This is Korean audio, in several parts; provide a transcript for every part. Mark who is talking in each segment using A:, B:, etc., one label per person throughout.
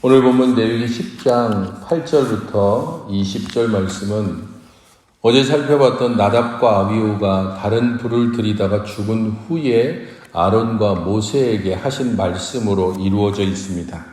A: 오늘 본문 레위기 10장 8절부터 20절 말씀은 어제 살펴봤던 나답과 아비후가 다른 불을 들이다가 죽은 후에 아론과 모세에게 하신 말씀으로 이루어져 있습니다.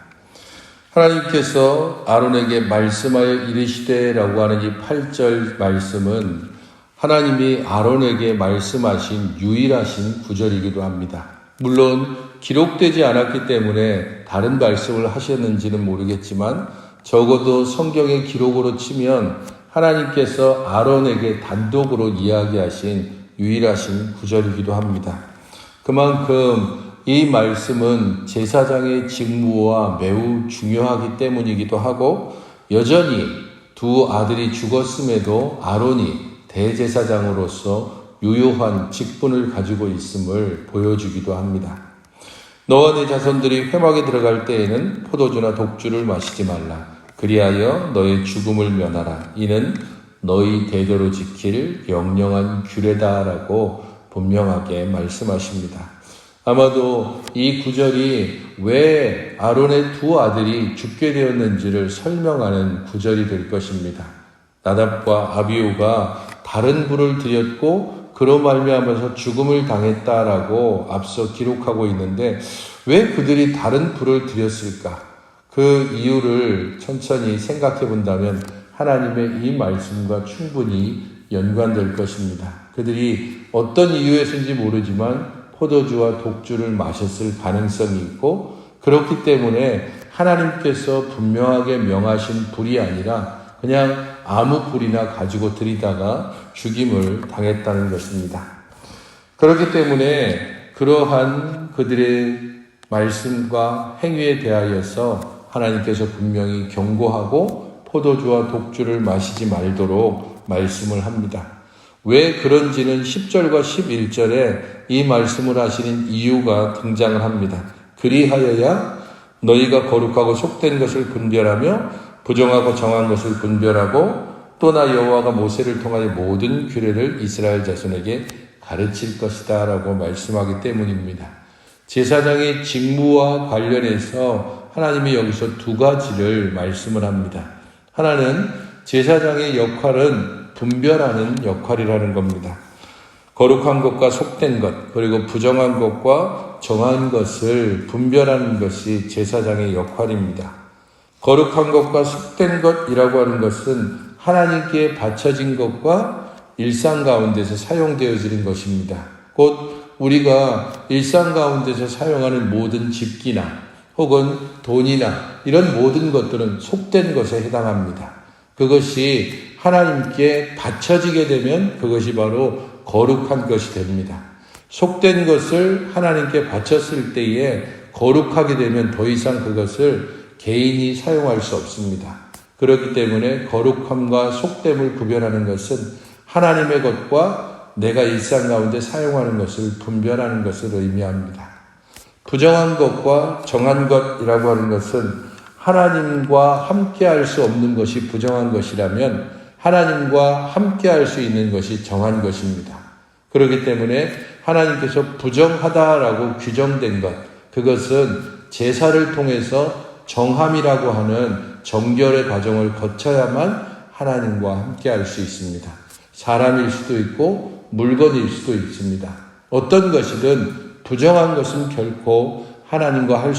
A: 하나님께서 아론에게 말씀하여 이르시되라고 하는 이 8절 말씀은 하나님이 아론에게 말씀하신 유일하신 구절이기도 합니다. 물론 기록되지 않았기 때문에 다른 말씀을 하셨는지는 모르겠지만 적어도 성경의 기록으로 치면 하나님께서 아론에게 단독으로 이야기하신 유일하신 구절이기도 합니다. 그만큼 이 말씀은 제사장의 직무와 매우 중요하기 때문이기도 하고 여전히 두 아들이 죽었음에도 아론이 대제사장으로서 유효한 직분을 가지고 있음을 보여주기도 합니다. 너와 네 자손들이 회막에 들어갈 때에는 포도주나 독주를 마시지 말라. 그리하여 너의 죽음을 면하라. 이는 너희 대대로 지킬 영영한 규례다라고 분명하게 말씀하십니다. 아마도 이 구절이 왜 아론의 두 아들이 죽게 되었는지를 설명하는 구절이 될 것입니다. 나답과 아비후가 다른 불을 들였고 그로 말미암아서 죽음을 당했다라고 앞서 기록하고 있는데 왜 그들이 다른 불을 들였을까? 그 이유를 천천히 생각해 본다면 하나님의 이 말씀과 충분히 연관될 것입니다. 그들이 어떤 이유에서인지 모르지만 포도주와 독주를 마셨을 가능성이 있고 그렇기 때문에 하나님께서 분명하게 명하신 불이 아니라 그냥 아무 불이나 가지고 들이다가 죽임을 당했다는 것입니다. 그렇기 때문에 그러한 그들의 말씀과 행위에 대하여서 하나님께서 분명히 경고하고 포도주와 독주를 마시지 말도록 말씀을 합니다. 왜 그런지는 10절과 11절에 이 말씀을 하시는 이유가 등장을 합니다. 그리하여야 너희가 거룩하고 속된 것을 분별하며 부정하고 정한 것을 분별하고 또나 여호와가 모세를 통하여 모든 규례를 이스라엘 자손에게 가르칠 것이다 라고 말씀하기 때문입니다. 제사장의 직무와 관련해서 하나님이 여기서 두 가지를 말씀을 합니다. 하나는 제사장의 역할은 분별하는 역할이라는 겁니다. 거룩한 것과 속된 것 그리고 부정한 것과 정한 것을 분별하는 것이 제사장의 역할입니다. 거룩한 것과 속된 것이라고 하는 것은 하나님께 바쳐진 것과 일상 가운데서 사용되어지는 것입니다. 곧 우리가 일상 가운데서 사용하는 모든 집기나 혹은 돈이나 이런 모든 것들은 속된 것에 해당합니다. 그것이 하나님께 바쳐지게 되면 그것이 바로 거룩한 것이 됩니다. 속된 것을 하나님께 바쳤을 때에 거룩하게 되면 더 이상 그것을 개인이 사용할 수 없습니다. 그렇기 때문에 거룩함과 속됨을 구별하는 것은 하나님의 것과 내가 일상 가운데 사용하는 것을 분별하는 것을 의미합니다. 부정한 것과 정한 것이라고 하는 것은 하나님과 함께할 수 없는 것이 부정한 것이라면 하나님과 함께할 수 있는 것이 정한 것입니다. 그렇기 때문에 하나님께서 부정하다라고 규정된 것, 그것은 제사를 통해서 정함이라고 하는 정결의 과정을 거쳐야만 하나님과 함께할 수 있습니다. 사람일 수도 있고 물건일 수도 있습니다. 어떤 것이든 부정한 것은 결코 하나님과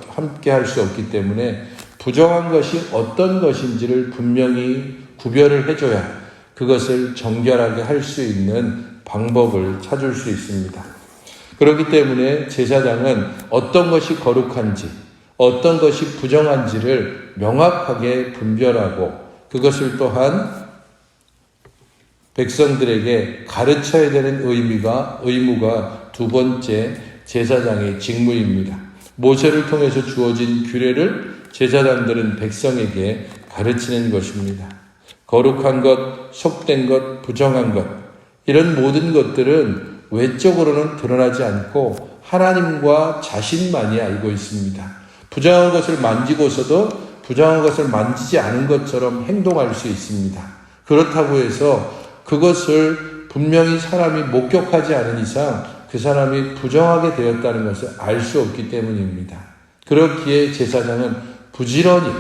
A: 함께할 수 없기 때문에 부정한 것이 어떤 것인지를 분명히 구별을 해줘야 그것을 정결하게 할 수 있는 방법을 찾을 수 있습니다. 그렇기 때문에 제사장은 어떤 것이 거룩한지 어떤 것이 부정한지를 명확하게 분별하고 그것을 또한 백성들에게 가르쳐야 되는 의무가 두 번째 제사장의 직무입니다. 모세를 통해서 주어진 규례를 제사장들은 백성에게 가르치는 것입니다. 거룩한 것, 속된 것, 부정한 것 이런 모든 것들은 외적으로는 드러나지 않고 하나님과 자신만이 알고 있습니다. 부정한 것을 만지고서도 부정한 것을 만지지 않은 것처럼 행동할 수 있습니다. 그렇다고 해서 그것을 분명히 사람이 목격하지 않은 이상 그 사람이 부정하게 되었다는 것을 알 수 없기 때문입니다. 그렇기에 제사장은 부지런히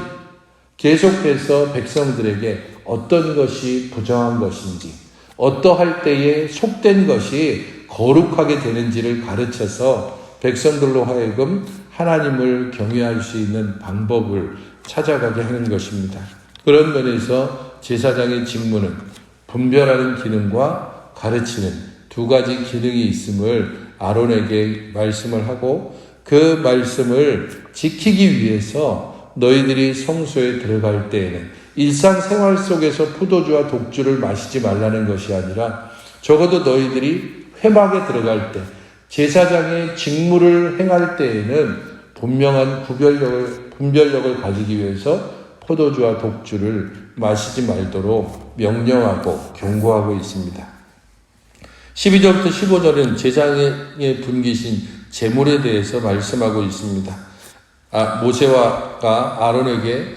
A: 계속해서 백성들에게 어떤 것이 부정한 것인지, 어떠할 때에 속된 것이 거룩하게 되는지를 가르쳐서 백성들로 하여금 하나님을 경외할 수 있는 방법을 찾아가게 하는 것입니다. 그런 면에서 제사장의 직무는 분별하는 기능과 가르치는 두 가지 기능이 있음을 아론에게 말씀을 하고, 그 말씀을 지키기 위해서 너희들이 성소에 들어갈 때에는 일상생활 속에서 포도주와 독주를 마시지 말라는 것이 아니라, 적어도 너희들이 회막에 들어갈 때, 제사장의 직무를 행할 때에는 분명한 분별력을 가지기 위해서 포도주와 독주를 마시지 말도록 명령하고 경고하고 있습니다. 12절부터 15절은 제사장의 분기신 제물에 대해서 말씀하고 있습니다. 모세가 아론에게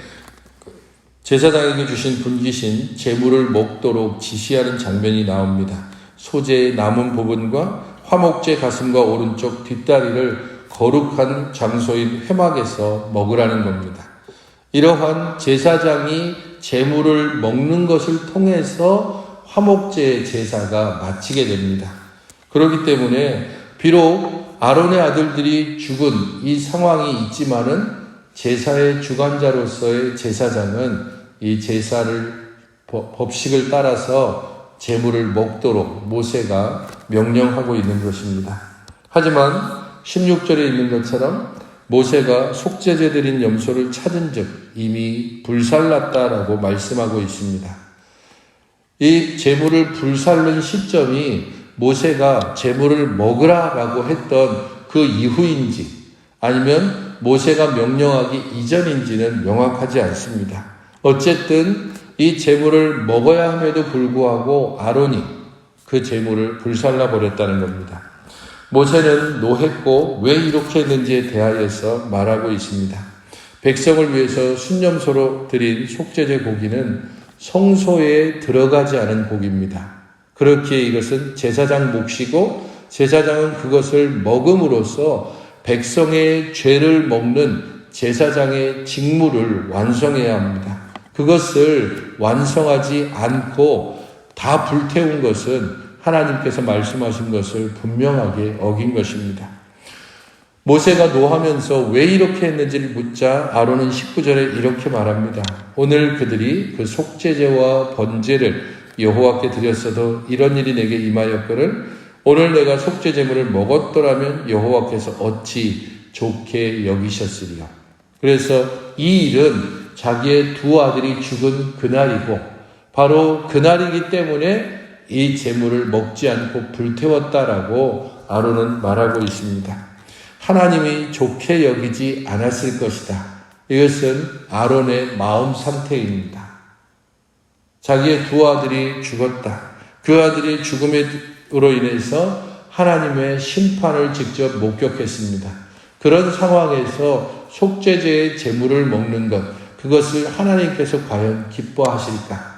A: 제사장에게 주신 분기신 제물을 먹도록 지시하는 장면이 나옵니다. 소재의 남은 부분과 화목제 가슴과 오른쪽 뒷다리를 거룩한 장소인 회막에서 먹으라는 겁니다. 이러한 제사장이 제물을 먹는 것을 통해서 화목제 제사가 마치게 됩니다. 그렇기 때문에 비록 아론의 아들들이 죽은 이 상황이 있지만은 제사의 주관자로서의 제사장은 이 제사를 법식을 따라서 제물을 먹도록 모세가 명령하고 있는 것입니다. 하지만 16절에 있는 것처럼 모세가 속죄제 드린 염소를 찾은 즉 이미 불살랐다라고 말씀하고 있습니다. 이 제물을 불살른 시점이 모세가 제물을 먹으라라고 했던 그 이후인지 아니면 모세가 명령하기 이전인지는 명확하지 않습니다. 어쨌든 이 제물을 먹어야 함에도 불구하고 아론이 그 제물을 불살라 버렸다는 겁니다. 모세는 노했고 왜 이렇게 했는지에 대하여서 말하고 있습니다. 백성을 위해서 순념소로 드린 속죄제 고기는 성소에 들어가지 않은 고기입니다. 그렇기에 이것은 제사장 몫이고 제사장은 그것을 먹음으로써 백성의 죄를 먹는 제사장의 직무를 완성해야 합니다. 그것을 완성하지 않고 다 불태운 것은 하나님께서 말씀하신 것을 분명하게 어긴 것입니다. 모세가 노하면서 왜 이렇게 했는지를 묻자 아론은 19절에 이렇게 말합니다. 오늘 그들이 그 속죄제와 번제를 여호와께 드렸어도 이런 일이 내게 임하였거늘 오늘 내가 속죄제물을 먹었더라면 여호와께서 어찌 좋게 여기셨으리요. 그래서 이 일은 자기의 두 아들이 죽은 그날이고 바로 그날이기 때문에 이 제물을 먹지 않고 불태웠다라고 아론은 말하고 있습니다. 하나님이 좋게 여기지 않았을 것이다. 이것은 아론의 마음 상태입니다. 자기의 두 아들이 죽었다. 그 아들이 죽음으로 인해서 하나님의 심판을 직접 목격했습니다. 그런 상황에서 속죄제의 제물을 먹는 것, 그것을 하나님께서 과연 기뻐하실까?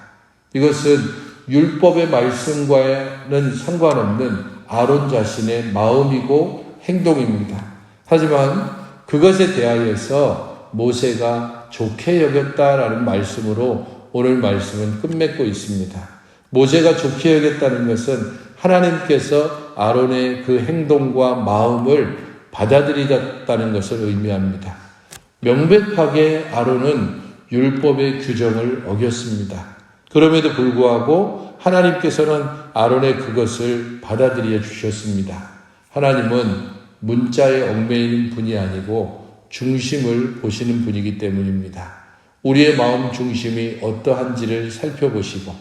A: 이것은 율법의 말씀과는 상관없는 아론 자신의 마음이고 행동입니다. 하지만 그것에 대하여서 모세가 좋게 여겼다라는 말씀으로 오늘 말씀은 끝맺고 있습니다. 모세가 좋게 여겼다는 것은 하나님께서 아론의 그 행동과 마음을 받아들이셨다는 것을 의미합니다. 명백하게 아론은 율법의 규정을 어겼습니다. 그럼에도 불구하고 하나님께서는 아론의 그것을 받아들여 주셨습니다. 하나님은 문자에 얽매이는 분이 아니고 중심을 보시는 분이기 때문입니다. 우리의 마음 중심이 어떠한지를 살펴보시고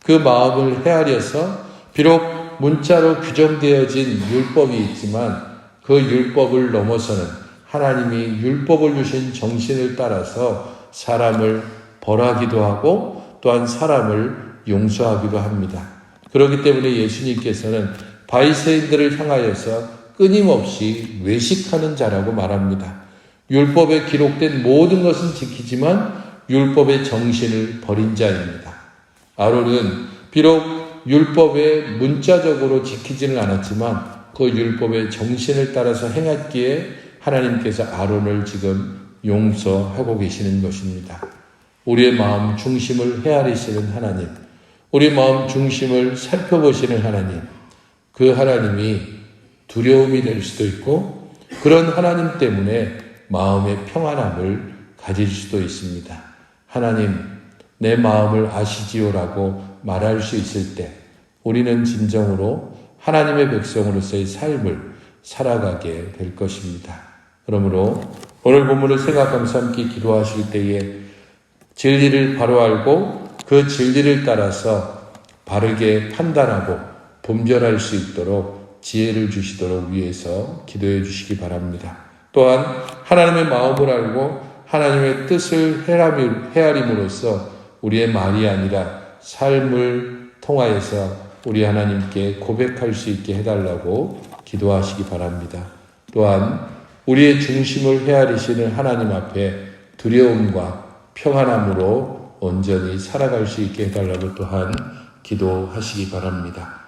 A: 그 마음을 헤아려서 비록 문자로 규정되어진 율법이 있지만 그 율법을 넘어서는 하나님이 율법을 주신 정신을 따라서 사람을 벌하기도 하고 또한 사람을 용서하기도 합니다. 그렇기 때문에 예수님께서는 바리새인들을 향하여서 끊임없이 외식하는 자라고 말합니다. 율법에 기록된 모든 것은 지키지만 율법의 정신을 버린 자입니다. 아론은 비록 율법에 문자적으로 지키지는 않았지만 그 율법의 정신을 따라서 행했기에 하나님께서 아론을 지금 용서하고 계시는 것입니다. 우리의 마음 중심을 헤아리시는 하나님, 우리의 마음 중심을 살펴보시는 하나님, 그 하나님이 두려움이 될 수도 있고 그런 하나님 때문에 마음의 평안함을 가질 수도 있습니다. 하나님, 내 마음을 아시지요라고 말할 수 있을 때 우리는 진정으로 하나님의 백성으로서의 삶을 살아가게 될 것입니다. 그러므로 오늘 본문을 생각하면서 함께 기도하실 때에 진리를 바로 알고 그 진리를 따라서 바르게 판단하고 분별할 수 있도록 지혜를 주시도록 위해서 기도해 주시기 바랍니다. 또한 하나님의 마음을 알고 하나님의 뜻을 헤아림으로써 우리의 말이 아니라 삶을 통하여서 우리 하나님께 고백할 수 있게 해달라고 기도하시기 바랍니다. 또한 우리의 중심을 헤아리시는 하나님 앞에 두려움과 평안함으로 온전히 살아갈 수 있게 해달라고 또한 기도하시기 바랍니다.